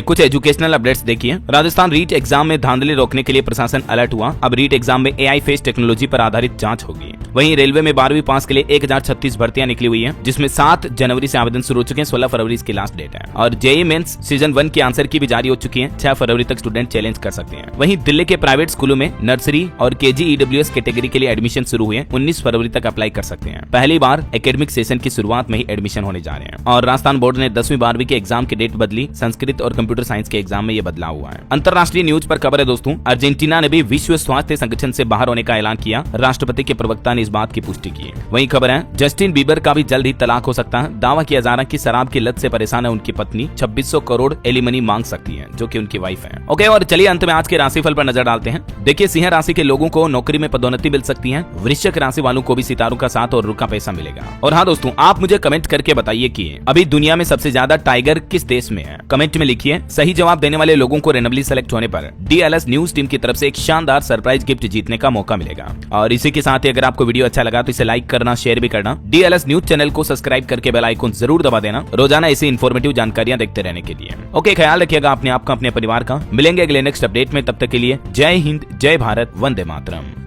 कुछ एजुकेशनल अपडेट्स देखिए। राजस्थान रीट एग्जाम में धांधली रोकने के लिए प्रशासन अलर्ट हुआ। अब रीट एग्जाम में AI फेस टेक्नोलॉजी पर आधारित जांच होगी। वहीं रेलवे में 12वीं पास के लिए 1036 भर्तियां निकली हुई है, जिसमें 7 जनवरी से आवेदन शुरू हो चुके हैं। 16 फरवरी इसकी लास्ट डेट है। और JEE मेंस सीजन 1 की आंसर की भी जारी हो चुकी है। 6 फरवरी तक स्टूडेंट चैलेंज कर सकते हैं। वहीं दिल्ली के प्राइवेट स्कूलों में नर्सरी और KG EWS कैटेगरी के लिए एडमिशन शुरू हुए। 19 फरवरी तक अप्लाई कर सकते हैं। पहली बार एकेडमिक सेशन की शुरुआत में ही एडमिशन होने जा रहे हैं। और राजस्थान बोर्ड ने 10वीं 12वीं के एग्जाम की डेट बदली। संस्कृत और कंप्यूटर साइंस के एग्जाम में यह बदलाव हुआ है। अंतरराष्ट्रीय न्यूज पर खबर है दोस्तों, अर्जेंटीना ने भी विश्व स्वास्थ्य संगठन से बाहर होने का ऐलान किया। राष्ट्रपति के प्रवक्ता ने इस बात की पुष्टि की। वहीं खबर है, जस्टिन बीबर का भी जल्द ही तलाक हो सकता है। दावा किया जा रहा है कि शराब की लत से परेशान है उनकी पत्नी। 2600 करोड़ एलिमनी मांग सकती है, जो कि उनकी वाइफ है। ओके, और चलिए अंत में आज के राशिफल पर नजर डालते हैं। देखिए, सिंह राशि के लोगों को नौकरी में पदोन्नति मिल सकती है। वृश्चिक राशि वालों को भी सितारों का साथ और रुका पैसा मिलेगा। और हाँ दोस्तों, आप मुझे कमेंट करके बताइए कि अभी दुनिया में सबसे ज्यादा टाइगर किस देश में है। कमेंट में लिखिए। सही जवाब देने वाले लोगों को रैंडमली सेलेक्ट होने पर DLS न्यूज टीम की तरफ से एक शानदार सरप्राइज गिफ्ट जीतने का मौका मिलेगा। और इसी के साथ ही अगर आपको वीडियो अच्छा लगा तो इसे लाइक करना, शेयर भी करना। DLS न्यूज चैनल को सब्सक्राइब करके बेल आइकन जरूर दबा देना, रोजाना ऐसी इन्फॉर्मेटिव जानकारियां देखते रहने के लिए। ओके, ख्याल रखिएगा अपने आप का, अपने परिवार का। मिलेंगे अगले नेक्स्ट अपडेट में। तब तक के लिए जय हिंद, जय भारत, वंदे मातरम।